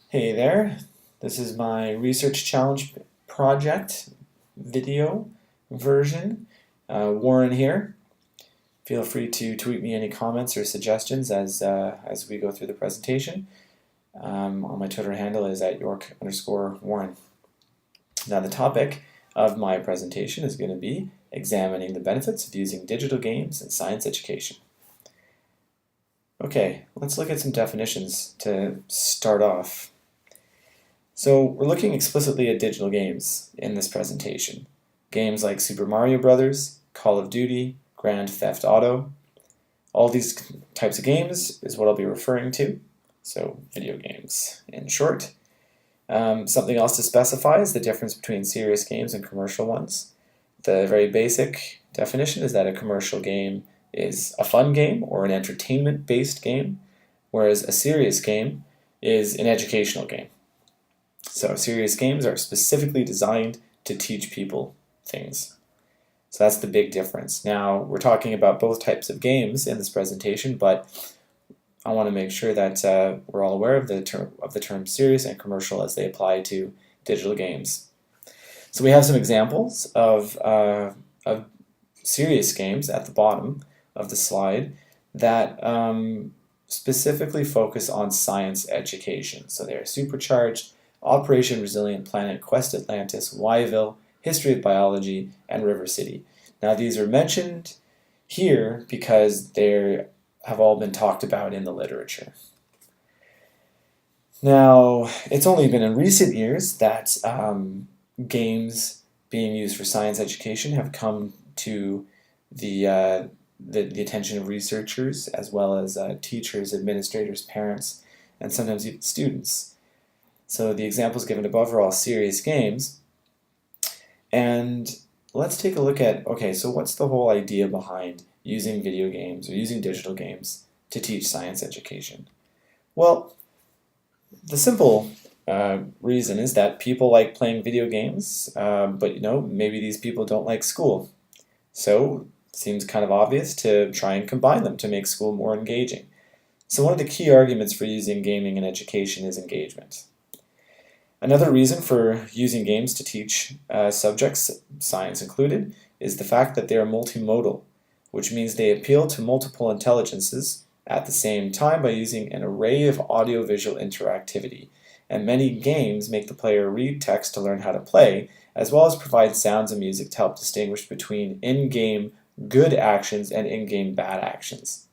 Hey there, this is my research challenge project video version. Warren here. Feel free to tweet me any comments or suggestions as we go through the presentation. On my Twitter handle is at York_Warren. Now the topic of my presentation is going to be examining the benefits of using digital games in science education. Okay, let's look at some definitions to start off. So we're looking explicitly at digital games in this presentation. Games like Super Mario Brothers, Call of Duty, Grand Theft Auto. All these types of games is what I'll be referring to. So video games in short. Something else to specify is the difference between serious games and commercial ones. The very basic definition is that a commercial game is a fun game or an entertainment-based game, whereas a serious game is an educational game. So serious games are specifically designed to teach people things. So that's the big difference. Now, we're talking about both types of games in this presentation, but I want to make sure that we're all aware of the term serious and commercial as they apply to digital games. So we have some examples of serious games at the bottom of the slide that specifically focus on science education. So they are Supercharged, Operation Resilient Planet, Quest Atlantis, Yville, History of Biology, and River City. Now these are mentioned here because they have all been talked about in the literature. Now, it's only been in recent years that games being used for science education have come to the attention of researchers as well as teachers, administrators, parents, and sometimes even students. So the examples given above are all serious games. And let's take a look at, okay, so what's the whole idea behind using video games or using digital games to teach science education? Well, the simple reason is that people like playing video games, but maybe these people don't like school. So it seems kind of obvious to try and combine them to make school more engaging. So one of the key arguments for using gaming in education is engagement. Another reason for using games to teach subjects, science included, is the fact that they are multimodal, which means they appeal to multiple intelligences at the same time by using an array of audiovisual interactivity. And many games make the player read text to learn how to play, as well as provide sounds and music to help distinguish between in-game good actions and in-game bad actions.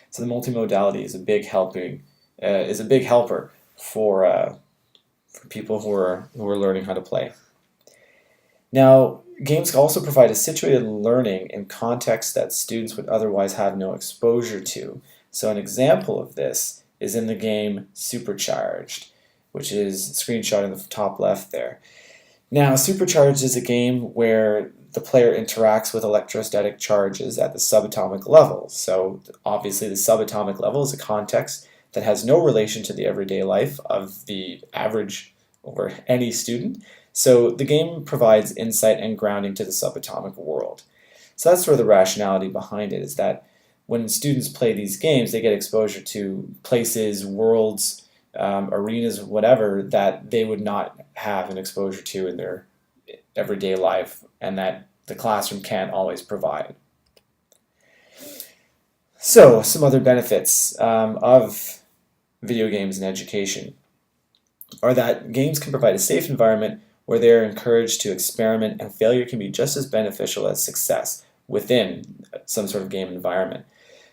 So the multimodality is a big helper for people who are learning how to play. Now, games also provide a situated learning in contexts that students would otherwise have no exposure to. So an example of this is in the game Supercharged, which is screenshot in the top left there. Now, Supercharged is a game where the player interacts with electrostatic charges at the subatomic level. So obviously the subatomic level is a context that has no relation to the everyday life of the average or any student. So the game provides insight and grounding to the subatomic world. So that's sort of the rationality behind it, is that when students play these games, they get exposure to places, worlds, arenas, whatever, that they would not have an exposure to in their everyday life and that the classroom can't always provide. So, some other benefits of video games in education are that games can provide a safe environment where they are encouraged to experiment, and failure can be just as beneficial as success within some sort of game environment.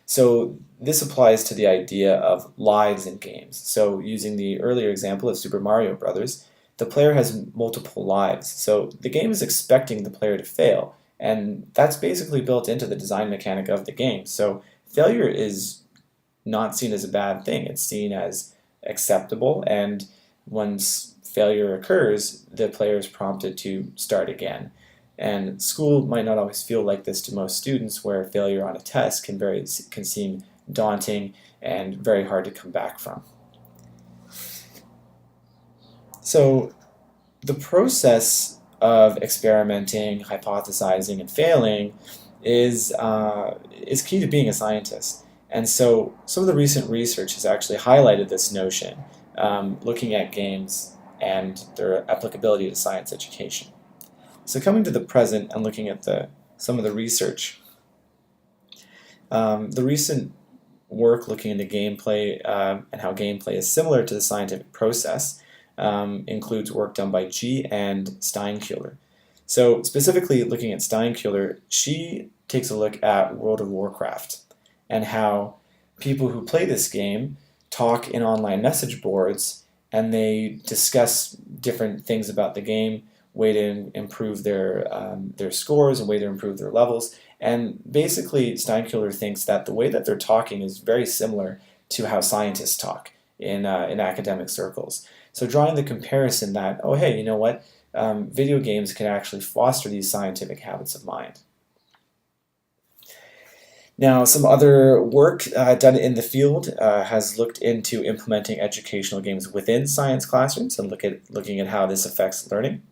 So this applies to the idea of lives in games. So using the earlier example of Super Mario Brothers, the player has multiple lives. So the game is expecting the player to fail, and that's basically built into the design mechanic of the game. So failure is not seen as a bad thing. It's seen as acceptable, and once failure occurs, the player is prompted to start again. And school might not always feel like this to most students, where failure on a test can seem daunting and very hard to come back from. So the process of experimenting, hypothesizing, and failing is key to being a scientist. And so some of the recent research has actually highlighted this notion looking at games and their applicability to science education. So coming to the present and looking at some of the research, the recent work looking into gameplay and how gameplay is similar to the scientific process includes work done by G and Steinkuehler. So specifically looking at Steinkuehler, she takes a look at World of Warcraft and how people who play this game talk in online message boards and they discuss different things about the game, way to improve their scores and way to improve their levels. And basically, Steinkuehler thinks that the way that they're talking is very similar to how scientists talk in academic circles. So drawing the comparison that, oh hey, you know what, video games can actually foster these scientific habits of mind. Now, some other work done in the field has looked into implementing educational games within science classrooms and looking at how this affects learning.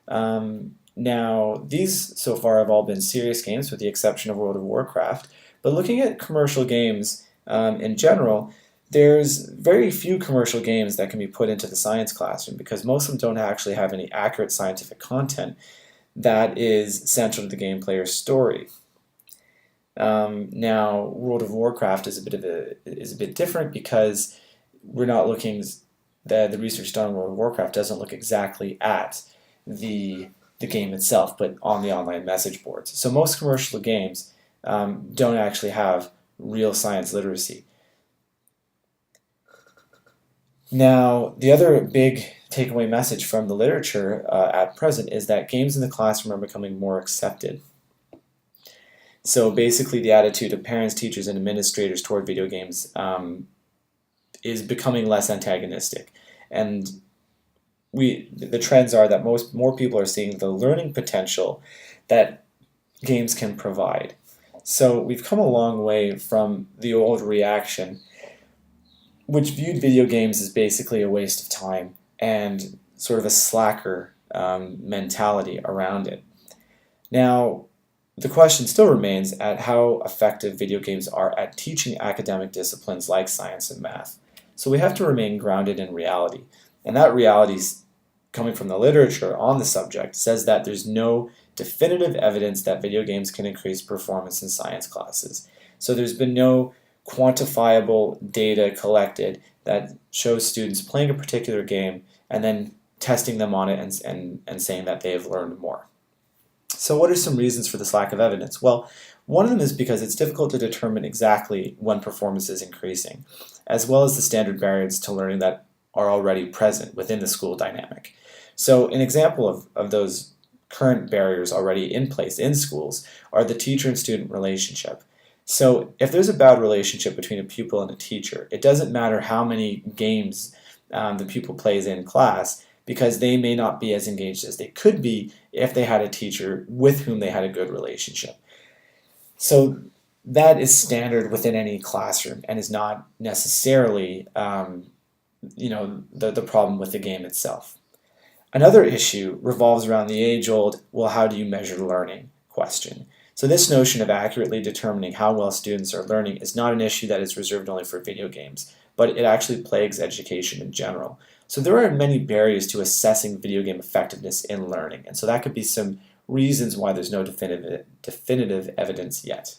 Now, these so far have all been serious games with the exception of World of Warcraft, but looking at commercial games in general, there's very few commercial games that can be put into the science classroom because most of them don't actually have any accurate scientific content that is central to the game player's story. Now, World of Warcraft is a bit different because we're not looking, the research done on World of Warcraft doesn't look exactly at the game itself, but on the online message boards. So most commercial games don't actually have real science literacy. Now, the other big takeaway message from the literature at present is that games in the classroom are becoming more accepted. So basically the attitude of parents, teachers, and administrators toward video games is becoming less antagonistic. And the trends are that more people are seeing the learning potential that games can provide. So we've come a long way from the old reaction, which viewed video games as basically a waste of time and sort of a slacker mentality around it. Now, the question still remains at how effective video games are at teaching academic disciplines like science and math. So we have to remain grounded in reality. And that reality, coming from the literature on the subject, says that there's no definitive evidence that video games can increase performance in science classes. So there's been no quantifiable data collected that shows students playing a particular game and then testing them on it and saying that they have learned more. So what are some reasons for this lack of evidence? Well, one of them is because it's difficult to determine exactly when performance is increasing, as well as the standard barriers to learning that are already present within the school dynamic. So an example of those current barriers already in place in schools are the teacher and student relationship. So if there's a bad relationship between a pupil and a teacher, it doesn't matter how many games the pupil plays in class, because they may not be as engaged as they could be if they had a teacher with whom they had a good relationship. So that is standard within any classroom and is not necessarily the problem with the game itself. Another issue revolves around the age-old, well, how do you measure learning question. So this notion of accurately determining how well students are learning is not an issue that is reserved only for video games, but it actually plagues education in general. So there are many barriers to assessing video game effectiveness in learning, and so that could be some reasons why there's no definitive evidence yet.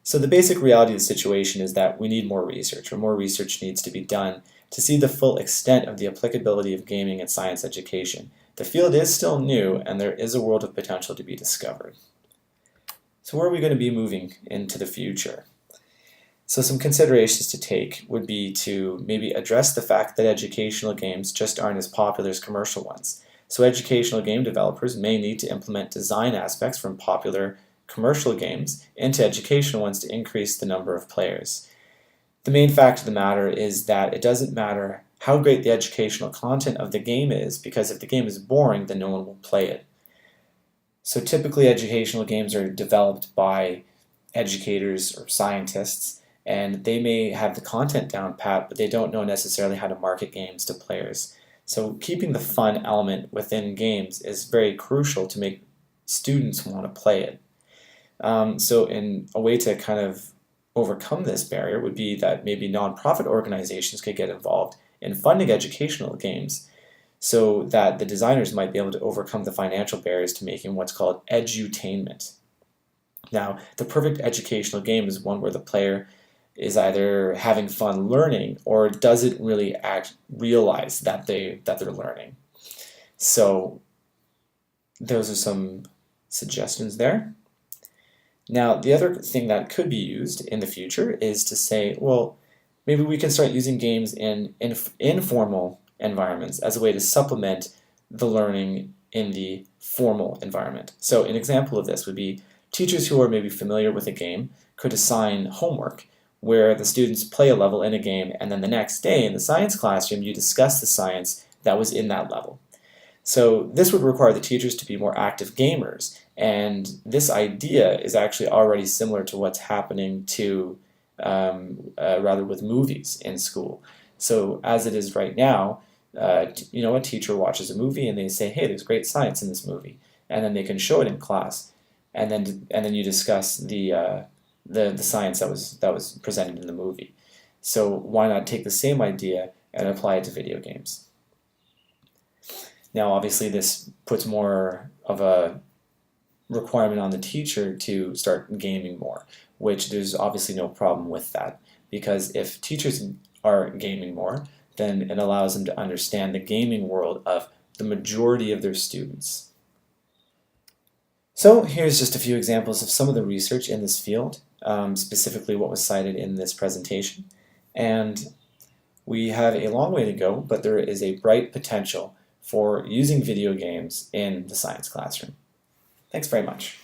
So the basic reality of the situation is that we need more research, or more research needs to be done to see the full extent of the applicability of gaming in science education. The field is still new, and there is a world of potential to be discovered. So where are we going to be moving into the future? So some considerations to take would be to maybe address the fact that educational games just aren't as popular as commercial ones. So educational game developers may need to implement design aspects from popular commercial games into educational ones to increase the number of players. The main fact of the matter is that it doesn't matter how great the educational content of the game is, because if the game is boring, then no one will play it. So typically educational games are developed by educators or scientists, and they may have the content down pat, but they don't know necessarily how to market games to players. So keeping the fun element within games is very crucial to make students want to play it. So in a way to kind of overcome this barrier would be that maybe nonprofit organizations could get involved in funding educational games so that the designers might be able to overcome the financial barriers to making what's called edutainment. Now, the perfect educational game is one where the player is either having fun learning or doesn't really realize that they're learning. So those are some suggestions there. Now, the other thing that could be used in the future is to say, well, maybe we can start using games in informal environments as a way to supplement the learning in the formal environment. So an example of this would be teachers who are maybe familiar with a game could assign homework where the students play a level in a game, and then the next day in the science classroom you discuss the science that was in that level. So this would require the teachers to be more active gamers, and this idea is actually already similar to what's happening to rather with movies in school. So as it is right now, a teacher watches a movie and they say, hey, there's great science in this movie, and then they can show it in class, and then you discuss the science that was presented in the movie. So why not take the same idea and apply it to video games? Now, obviously, this puts more of a requirement on the teacher to start gaming more, which there's obviously no problem with that, because if teachers are gaming more, then it allows them to understand the gaming world of the majority of their students. So here's just a few examples of some of the research in this field, specifically what was cited in this presentation. And we have a long way to go, but there is a bright potential for using video games in the science classroom. Thanks very much.